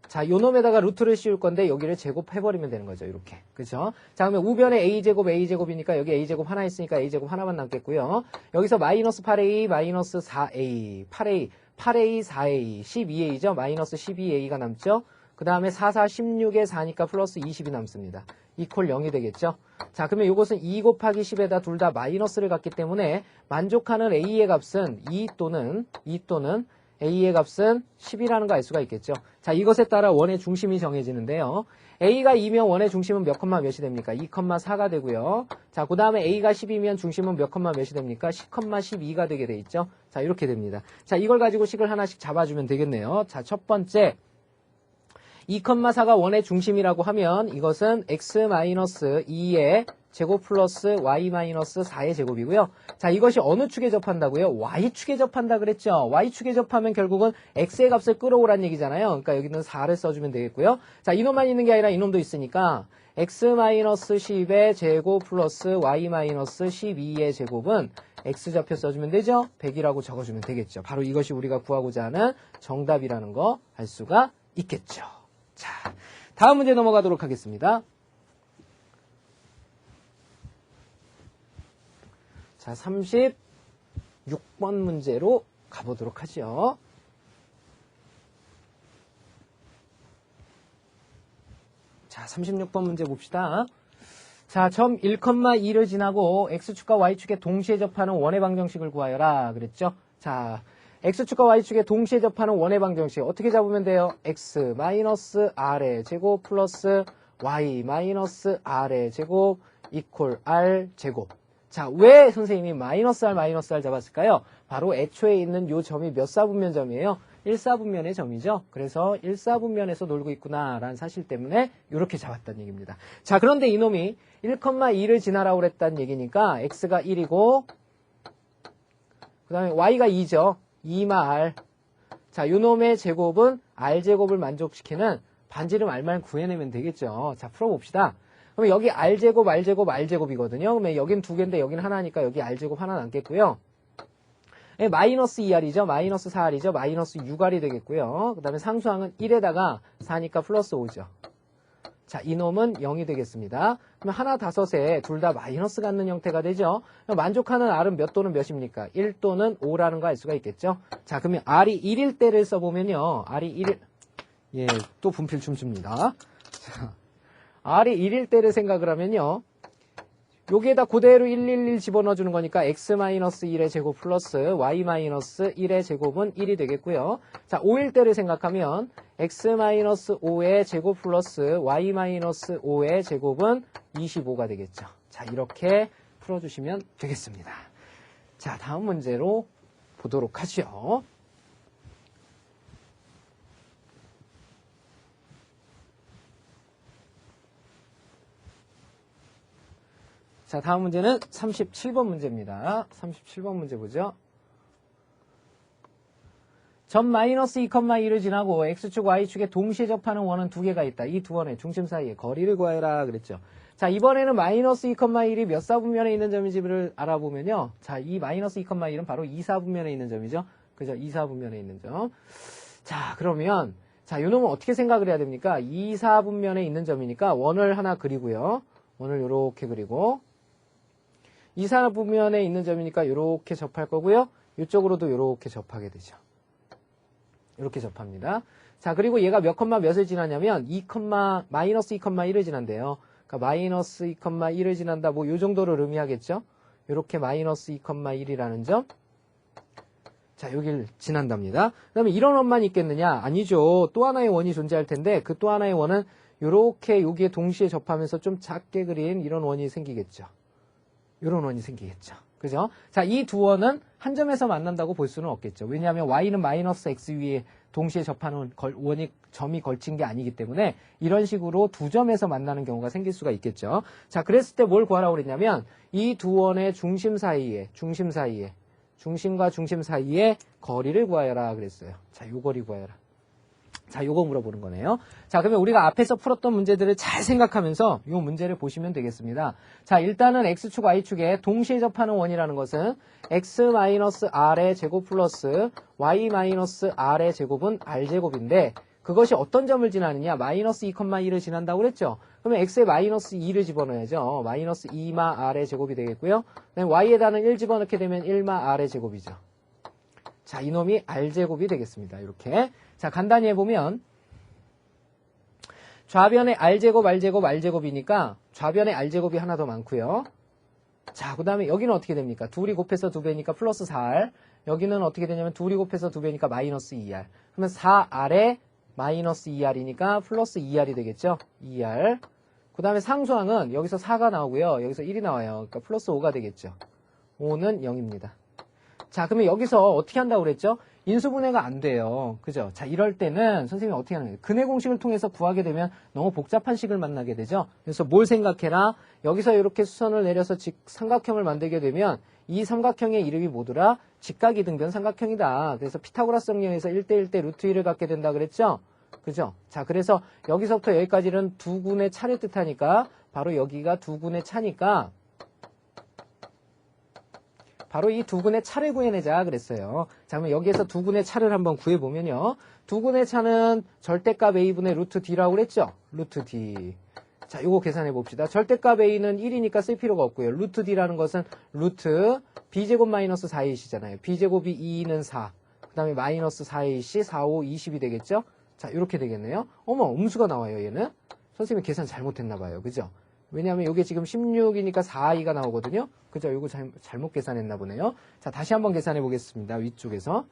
자, 요 놈에다가 루트를 씌울 건데 여기를 제곱해버리면 되는 거죠. 이렇게. 그죠? 자, 그러면 우변에 a제곱이니까 여기 a제곱 하나 있으니까 a제곱 하나만 남겠고요. 여기서 마이너스 8a, 마이너스 4a, 8a, 4a, 12a죠. 마이너스 12a가 남죠. 그 다음에 4, 16에 4니까 플러스 20이 남습니다. 이퀄 0이 되겠죠. 자, 그러면 이것은 2 곱하기 10에다 둘 다 마이너스를 갖기 때문에 만족하는 a의 값은 2 또는 a의 값은 10이라는 거 알 수가 있겠죠. 자, 이것에 따라 원의 중심이 정해지는데요. a가 2면 원의 중심은 몇 컴마 몇이 됩니까? 2,4가 되고요. 자, 그 다음에 a가 10이면 중심은 몇 컴마 몇이 됩니까? 10,12가 되게 돼 있죠. 자, 이렇게 됩니다. 자, 이걸 가지고 식을 하나씩 잡아주면 되겠네요. 자, 첫 번째 2,4가 원의 중심이라고 하면 이것은 x-2의 제곱 플러스 y-4의 제곱이고요. 자, 이것이 어느 축에 접한다고요? y축에 접한다 그랬죠. y축에 접하면 결국은 x의 값을 끌어오란 얘기잖아요. 그러니까 여기는 4를 써주면 되겠고요. 자, 이놈만 있는 게 아니라 이놈도 있으니까 x-10의 제곱 플러스 y-12의 제곱은 x좌표 써주면 되죠. 100이라고 적어주면 되겠죠. 바로 이것이 우리가 구하고자 하는 정답이라는 거 알 수가 있겠죠. 자, 다음 문제 넘어가도록 하겠습니다. 자, 36번 문제로 가보도록 하죠. 자, 36번 문제 봅시다. 자, 점 1,2를 지나고 x축과 y축에 동시에 접하는 원의 방정식을 구하여라 그랬죠. 자, x축과 y축에 동시에 접하는 원의 방정식 어떻게 잡으면 돼요? x-r의 제곱 플러스 y-r의 제곱 equal r 제곱. 자, 왜 선생님이 마이너스 r 잡았을까요? 바로 애초에 있는 요 점이 몇 사분면 점이에요? 1사분면의 점이죠. 그래서 1사분면에서 놀고 있구나라는 사실 때문에 이렇게 잡았다는 얘기입니다. 자, 그런데 이놈이 1,2를 지나라고 그랬다는 얘기니까 x가 1이고 그 다음에 y가 2죠. 2마 r. 자, 요놈의 제곱은 r제곱을 만족시키는 반지름 r만 구해내면 되겠죠. 자, 풀어봅시다. 그러면 여기 r제곱이거든요. 그러면 여긴 두 개인데 여긴 하나니까 여기 r제곱 하나 남겠고요. 마이너스 2r이죠. 마이너스 4r이죠. 마이너스 6r이 되겠고요. 그 다음에 상수항은 1에다가 4니까 플러스 5죠. 자, 이놈은 0이 되겠습니다. 그러면 하나 다섯에 둘 다 마이너스 갖는 형태가 되죠. 만족하는 r은 몇 또는 몇입니까? 1 또는 5라는 거 알 수가 있겠죠. 자, 그러면 r이 1일 때를 써보면요. r이 1일, 예, 또 분필 춤춥니다. 자, r이 1일 때를 생각을 하면요. 여기에다 그대로 111 집어넣어주는 거니까 x-1의 제곱 플러스 y-1의 제곱은 1이 되겠고요. 자, 5일 때를 생각하면 x-5의 제곱 플러스 y-5의 제곱은 25가 되겠죠. 자, 이렇게 풀어주시면 되겠습니다. 자, 다음 문제로 보도록 하죠. 자, 다음 문제는 37번 문제입니다. 37번 문제 보죠. 점 마이너스 2,2를 지나고 x축, y축에 동시에 접하는 원은 두 개가 있다. 이 두 원의 중심 사이에 거리를 구하여라 그랬죠. 자, 이번에는 마이너스 2,1이 몇 사분면에 있는 점인지를 알아보면요. 자, 이 마이너스 2,1은 바로 2사분면에 있는 점이죠. 그죠? 2사분면에 있는 점. 자, 그러면 자, 요놈은 어떻게 생각을 해야 됩니까? 2사분면에 있는 점이니까 원을 하나 그리고요. 원을 요렇게 그리고 2사분면에 있는 점이니까 요렇게 접할 거고요. 이쪽으로도 요렇게 접하게 되죠. 이렇게 접합니다. 자, 그리고 얘가 몇 컴마 몇을 지나냐면 마이너스 2,1을 지난대요. 그러니까 마이너스 2,1을 지난다. 뭐 요 정도를 의미하겠죠. 요렇게 마이너스 2,1이라는 점. 자, 여길 지난답니다. 그 다음에 이런 원만 있겠느냐? 아니죠. 또 하나의 원이 존재할 텐데 그 또 하나의 원은 요렇게 여기에 동시에 접하면서 좀 작게 그린 이런 원이 생기겠죠. 이런 원이 생기겠죠. 그죠? 자, 이 두 원은 한 점에서 만난다고 볼 수는 없겠죠. 왜냐하면 y는 마이너스 x 위에 동시에 접하는 점이 걸친 게 아니기 때문에 이런 식으로 두 점에서 만나는 경우가 생길 수가 있겠죠. 자, 그랬을 때 뭘 구하라고 그랬냐면 이 두 원의 중심과 중심 사이에 거리를 구하여라 그랬어요. 자, 요 거리 구하여라. 자, 요거 물어보는 거네요. 자, 그러면 우리가 앞에서 풀었던 문제들을 잘 생각하면서 요 문제를 보시면 되겠습니다. 자, 일단은 x축, y축에 동시에 접하는 원이라는 것은 x-r의 제곱 플러스 y-r의 제곱은 r제곱인데 그것이 어떤 점을 지나느냐? 마이너스 2,2를 지난다고 그랬죠? 그러면 x에 마이너스 2를 집어넣어야죠. 마이너스 2마 r의 제곱이 되겠고요. y에다는 1 집어넣게 되면 1마 r의 제곱이죠. 자, 이놈이 r제곱이 되겠습니다. 이렇게. 자, 간단히 해보면 좌변에 r제곱이니까 좌변에 r제곱이 하나 더 많고요. 자, 그 다음에 여기는 어떻게 됩니까? 둘이 곱해서 2배니까 플러스 4r. 여기는 어떻게 되냐면 둘이 곱해서 2배니까 마이너스 2r. 그러면 4r에 마이너스 2r이니까 플러스 2r이 되겠죠? 2r. 그 다음에 상수항은 여기서 4가 나오고요. 여기서 1이 나와요. 그러니까 플러스 5가 되겠죠. 5는 0입니다. 자, 그러면 여기서 어떻게 한다고 그랬죠? 인수분해가 안 돼요. 그죠? 자, 이럴 때는 선생님이 어떻게 하는 거예요? 근해 공식을 통해서 구하게 되면 너무 복잡한 식을 만나게 되죠? 그래서 뭘 생각해라? 여기서 이렇게 수선을 내려서 삼각형을 만들게 되면 이 삼각형의 이름이 뭐더라? 직각이등변 삼각형이다. 그래서 피타고라스 정리에서 1대1대 루트 1을 갖게 된다 그랬죠? 그죠? 자, 그래서 여기서부터 여기까지는 두 군의 차를 뜻하니까 바로 여기가 두 군의 차니까 바로 이 두 군의 차를 구해내자 그랬어요. 자, 그러면 여기에서 두 군의 차를 한번 구해보면요. 두 군의 차는 절대값 a분의 루트 d라고 그랬죠? 루트 d. 자, 요거 계산해 봅시다. 절대값 a는 1이니까 쓸 필요가 없고요. 루트 d라는 것은 루트 b제곱 마이너스 4ac잖아요. b제곱이 2는 4. 그 다음에 마이너스 4ac, 4, 5, 20이 되겠죠? 자, 이렇게 되겠네요. 어머, 음수가 나와요, 얘는. 선생님이 계산 잘못했나 봐요. 그죠? 왜냐하면 이게 지금 16이니까 4i가 나오거든요. 그죠? 이거 잘못 계산했나 보네요. 자, 다시 한번 계산해 보겠습니다. 위쪽에서.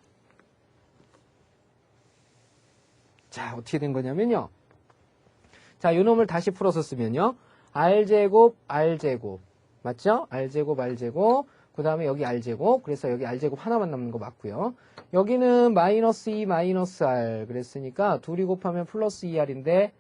자, 어떻게 된 거냐면요. 자, 요 놈을 다시 풀어서 쓰면요. r제곱, r제곱. 맞죠? r제곱, r제곱. 그 다음에 여기 r제곱. 그래서 여기 r제곱 하나만 남는 거 맞고요. 여기는 마이너스 2, 마이너스 r. 그랬으니까 둘이 곱하면 플러스 2r인데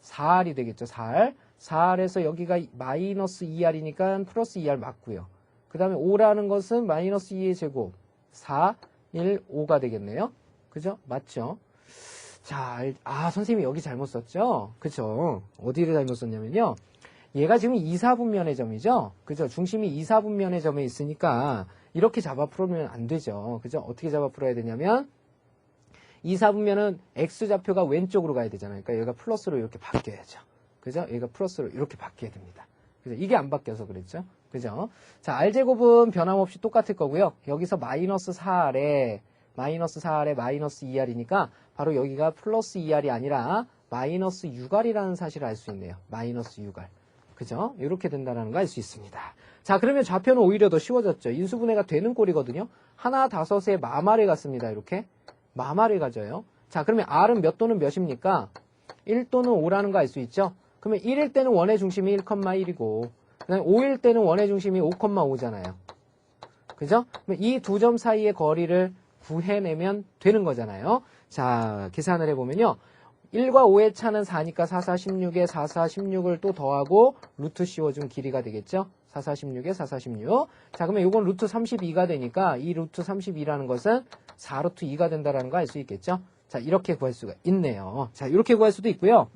4r이 되겠죠. 4r. 4r에서 여기가 마이너스 2r이니까 플러스 2r 맞고요. 그 다음에 5라는 것은 마이너스 2의 제곱. 4, 1, 5가 되겠네요. 그죠? 맞죠? 자, 선생님이 여기 잘못 썼죠? 그죠? 어디를 잘못 썼냐면요. 얘가 지금 2, 4분면의 점이죠? 그죠? 중심이 2, 4분면의 점에 있으니까 이렇게 잡아 풀면 안 되죠. 그죠? 어떻게 잡아 풀어야 되냐면 2, 4분면은 X좌표가 왼쪽으로 가야 되잖아요. 그러니까 얘가 플러스로 이렇게 바뀌어야죠. 그죠? 얘가 플러스로 이렇게 바뀌어야 됩니다. 그죠? 이게 안 바뀌어서 그랬죠? 그죠? 자, R제곱은 변함없이 똑같을 거고요. 여기서 마이너스 4R에 마이너스 2R이니까 바로 여기가 플러스 2R이 아니라 마이너스 6R이라는 사실을 알 수 있네요. 마이너스 6R. 그죠? 이렇게 된다는 거 알 수 있습니다. 자, 그러면 좌표는 오히려 더 쉬워졌죠. 인수분해가 되는 꼴이거든요. 하나, 다섯에 마마를 갔습니다. 이렇게. 마마를 가져요. 자, 그러면 R은 몇 또는 몇입니까? 1 또는 5라는 거 알 수 있죠? 그러면 1일 때는 원의 중심이 1,1이고, 그 다음에 5일 때는 원의 중심이 5,5잖아요. 그죠? 그럼 이 두 점 사이의 거리를 구해내면 되는 거잖아요. 자, 계산을 해보면요. 1과 5의 차는 4니까 4, 4, 16에 4, 4, 16을 또 더하고 루트 씌워준 길이가 되겠죠? 4, 4, 16에 4, 4, 16. 자, 그러면 이건 루트 32가 되니까 이 루트 32라는 것은 4 루트 2가 된다는 거 알 수 있겠죠? 자, 이렇게 구할 수가 있네요. 자, 이렇게 구할 수도 있고요.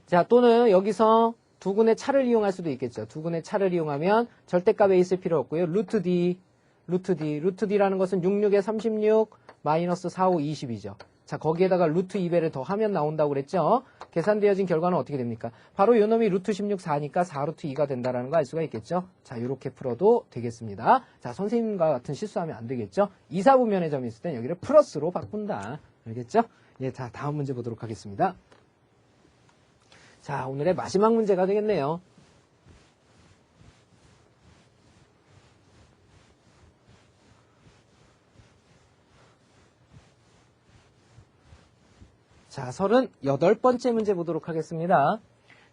자, 또는 여기서 두근의 차를 이용할 수도 있겠죠. 두근의 차를 이용하면 절대값에 있을 필요 없고요. 루트 D라는 것은 66에 36, 마이너스 4, 5, 20이죠. 자, 거기에다가 루트 2배를 더 하면 나온다고 그랬죠. 계산되어진 결과는 어떻게 됩니까? 바로 요 놈이 루트 16, 4니까 4 루트 2가 된다는 거 알 수가 있겠죠. 자, 이렇게 풀어도 되겠습니다. 자, 선생님과 같은 실수하면 안 되겠죠. 2, 4분면의 점이 있을 땐 여기를 플러스로 바꾼다. 알겠죠? 예, 자, 다음 문제 보도록 하겠습니다. 자, 오늘의 마지막 문제가 되겠네요. 자, 38번째 문제 보도록 하겠습니다.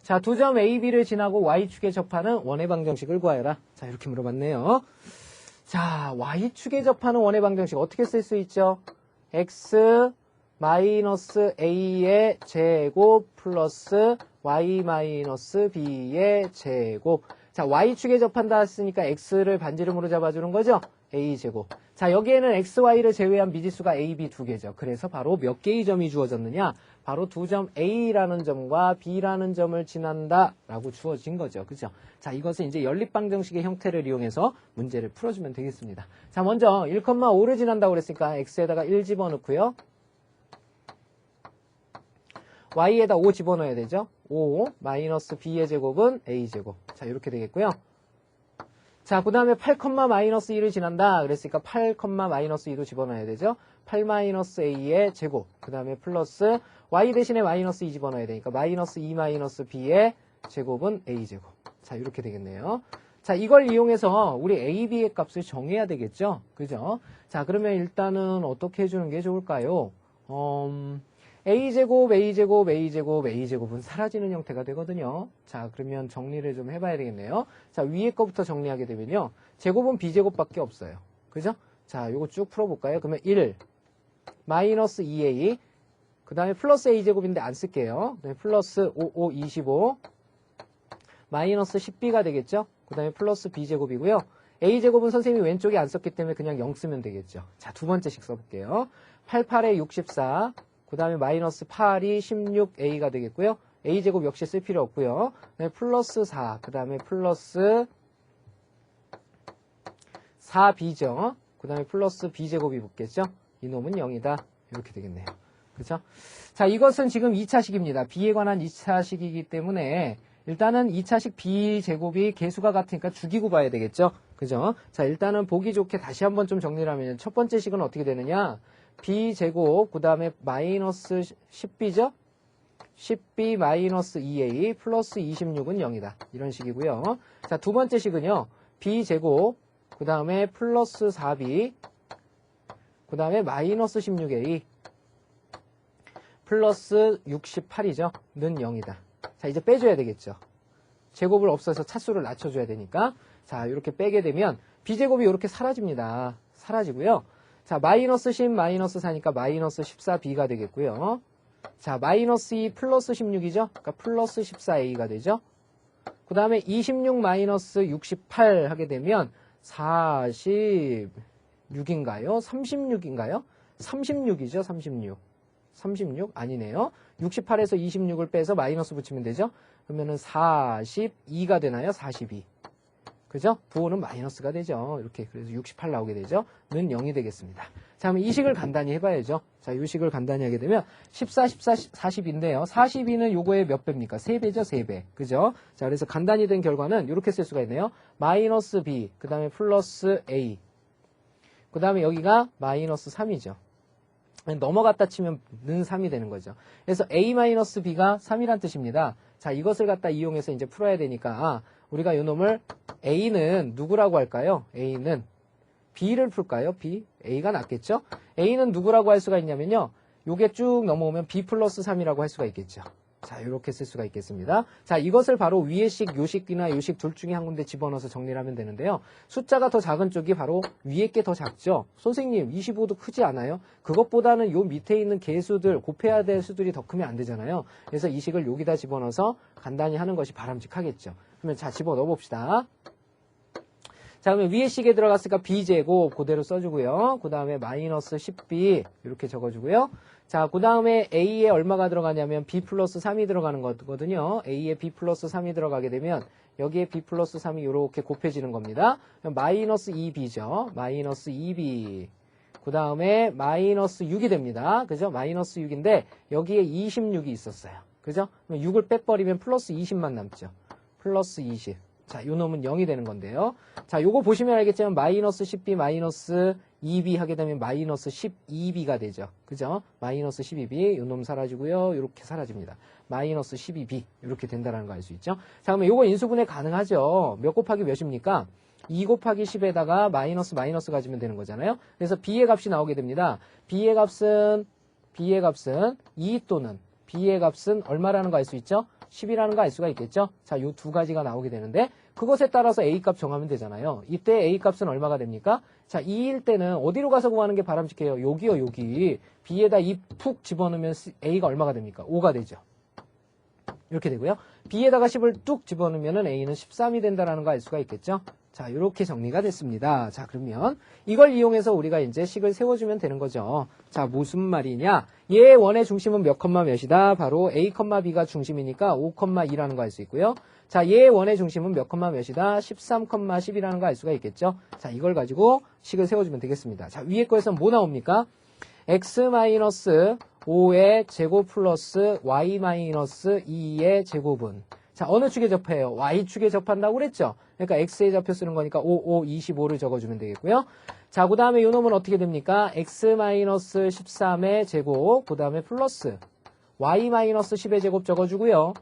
자, 두 점 A, B를 지나고 Y축에 접하는 원의 방정식을 구하여라. 자, 이렇게 물어봤네요. 자, Y축에 접하는 원의 방정식 어떻게 쓸 수 있죠? X 마이너스 A의 제곱 플러스 Y 마이너스 B의 제곱. 자, Y축에 접한다 했으니까 X를 반지름으로 잡아주는 거죠? A제곱. 자, 여기에는 X, Y를 제외한 미지수가 A, B 두 개죠. 그래서 바로 몇 개의 점이 주어졌느냐? 바로 두 점 A라는 점과 B라는 점을 지난다 라고 주어진 거죠. 그죠? 자, 이것은 이제 연립방정식의 형태를 이용해서 문제를 풀어주면 되겠습니다. 자, 먼저 1,5를 지난다고 그랬으니까 X에다가 1 집어넣고요. Y에다 5 집어넣어야 되죠. 5 마이너스 B의 제곱은 A제곱. 자, 이렇게 되겠고요. 자, 그 다음에 8, 마이너스 2를 지난다. 그랬으니까 8, 마이너스 2도 집어넣어야 되죠. 8 마이너스 A의 제곱. 그 다음에 플러스 Y 대신에 마이너스 2 집어넣어야 되니까 마이너스 2 마이너스 B의 제곱은 A제곱. 자, 이렇게 되겠네요. 자, 이걸 이용해서 우리 A, B의 값을 정해야 되겠죠. 그죠? 자, 그러면 일단은 어떻게 해주는 게 좋을까요? A제곱, A제곱, A제곱, A제곱은 사라지는 형태가 되거든요. 자, 그러면 정리를 좀 해봐야 되겠네요. 자, 위에 거부터 정리하게 되면요. 제곱은 B제곱밖에 없어요. 그죠? 자, 요거 쭉 풀어볼까요? 그러면 1, 마이너스 2A, 그 다음에 플러스 A제곱인데 안 쓸게요. 그 다음에 플러스 5, 25, 마이너스 10B가 되겠죠? 그 다음에 플러스 B제곱이고요. A제곱은 선생님이 왼쪽에 안 썼기 때문에 그냥 0 쓰면 되겠죠. 자, 두 번째씩 써볼게요. 8, 8에 64, 그 다음에 마이너스 8이 16A가 되겠고요. A제곱 역시 쓸 필요 없고요. 그다음에 플러스 4, 그 다음에 플러스 4B죠. 그 다음에 플러스 B제곱이 붙겠죠. 이놈은 0이다. 이렇게 되겠네요. 그렇죠? 자, 이것은 지금 2차식입니다. B에 관한 2차식이기 때문에 일단은 2차식 B제곱이 개수가 같으니까 죽이고 봐야 되겠죠. 그죠? 자, 일단은 보기 좋게 다시 한번 좀 정리를 하면 첫 번째 식은 어떻게 되느냐? B제곱, 그 다음에 마이너스 10B죠? 10B 마이너스 2A 플러스 26은 0이다. 이런 식이고요. 자, 두 번째 식은요. B제곱, 그 다음에 플러스 4B, 그 다음에 마이너스 16A 플러스 68이죠. 는 0이다. 자, 이제 빼줘야 되겠죠. 제곱을 없애서 차수를 낮춰줘야 되니까. 자, 이렇게 빼게 되면 b제곱이 이렇게 사라집니다. 사라지고요. 자, 마이너스 10, 마이너스 4니까 마이너스 14b가 되겠고요. 자, 마이너스 2 플러스 16이죠? 그러니까 플러스 14a가 되죠? 그 다음에 26 마이너스 68 하게 되면 46인가요? 36인가요? 36이죠? 36. 36? 아니네요. 68에서 26을 빼서 마이너스 붙이면 되죠? 그러면은 42가 되나요? 42. 그죠? 부호는 마이너스가 되죠. 이렇게. 그래서 68 나오게 되죠. 는 0이 되겠습니다. 자, 그럼 이 식을 간단히 해봐야죠. 자, 이 식을 간단히 하게 되면 14, 14, 40인데요. 42는 요거의 몇 배입니까? 3배죠, 3배. 그죠? 자, 그래서 간단히 된 결과는 이렇게 쓸 수가 있네요. 마이너스 b, 그 다음에 플러스 a. 그 다음에 여기가 마이너스 3이죠. 넘어갔다 치면 는 3이 되는 거죠. 그래서 a-b가 3이란 뜻입니다. 자, 이것을 갖다 이용해서 이제 풀어야 되니까, 우리가 이 놈을 a는 누구라고 할까요? a는 b를 풀까요? b? a가 낫겠죠? a는 누구라고 할 수가 있냐면요. 요게 쭉 넘어오면 b 플러스 3이라고 할 수가 있겠죠. 자, 이렇게 쓸 수가 있겠습니다. 자, 이것을 바로 위의 식, 요식이나 요식 둘 중에 한 군데 집어넣어서 정리를 하면 되는데요. 숫자가 더 작은 쪽이 바로 위에 게 더 작죠. 선생님, 25도 크지 않아요? 그것보다는 요 밑에 있는 개수들, 곱해야 될 수들이 더 크면 안 되잖아요. 그래서 이 식을 여기다 집어넣어서 간단히 하는 것이 바람직하겠죠. 그러면 자, 집어넣어 봅시다. 자, 그러면 위에 식에 들어갔으니까 b제곱 그대로 써주고요. 그 다음에 마이너스 10b 이렇게 적어주고요. 자, 그 다음에 a에 얼마가 들어가냐면 b 플러스 3이 들어가는 거거든요. a에 b 플러스 3이 들어가게 되면 여기에 b 플러스 3이 이렇게 곱해지는 겁니다. 마이너스 2b죠. 마이너스 2b. 그 다음에 마이너스 6이 됩니다. 그죠? 마이너스 6인데 여기에 26이 있었어요. 그죠? 6을 빼버리면 플러스 20만 남죠. 플러스 20. 자, 요 놈은 0이 되는 건데요. 자, 요거 보시면 알겠지만 마이너스 10b 마이너스 2b 하게 되면 마이너스 12b가 되죠. 그죠? 마이너스 12b 요 놈 사라지고요. 이렇게 사라집니다. 마이너스 12b 이렇게 된다는 거 알 수 있죠. 자, 그러면 요거 인수분해 가능하죠. 몇 곱하기 몇입니까? 2 곱하기 10에다가 마이너스 가지면 되는 거잖아요. 그래서 b의 값이 나오게 됩니다. b의 값은 2 또는 b의 값은 얼마라는 거 알 수 있죠? 10이라는 거 알 수가 있겠죠? 자, 요 두 가지가 나오게 되는데 그것에 따라서 a 값 정하면 되잖아요. 이때 a 값은 얼마가 됩니까? 자, 2일 때는 어디로 가서 구하는 게 바람직해요? 여기요, 여기. b에다 2 푹 집어넣으면 a가 얼마가 됩니까? 5가 되죠. 이렇게 되고요. b에다가 10을 뚝 집어넣으면 a는 13이 된다는 거 알 수가 있겠죠? 자, 이렇게 정리가 됐습니다. 자, 그러면 이걸 이용해서 우리가 이제 식을 세워주면 되는 거죠. 자, 무슨 말이냐? 얘의 원의 중심은 몇 컴마 몇이다? 바로 a, b가 중심이니까 5,2라는 거 알 수 있고요. 자, 얘의 원의 중심은 몇 컴마 몇이다? 13,10이라는 거 알 수가 있겠죠? 자, 이걸 가지고 식을 세워주면 되겠습니다. 자, 위에 거에서 뭐 나옵니까? x-5의 제곱 플러스 y-2의 제곱은 자, 어느 축에 접해요? y축에 접한다고 그랬죠? 그러니까 x에 접혀 쓰는 거니까 5, 25를 적어주면 되겠고요. 자, 그 다음에 이 놈은 어떻게 됩니까? x-13의 제곱, 그 다음에 플러스 y-10의 제곱 적어주고요.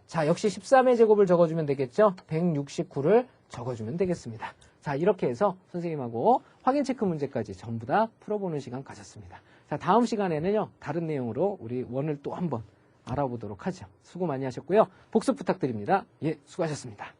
자, 역시 13의 제곱을 적어주면 되겠죠? 169를 적어주면 되겠습니다. 자, 이렇게 해서 선생님하고 확인 체크 문제까지 전부 다 풀어보는 시간 가졌습니다. 자, 다음 시간에는요, 다른 내용으로 우리 원을 또 한번 알아보도록 하죠. 수고 많이 하셨고요. 복습 부탁드립니다. 예, 수고하셨습니다.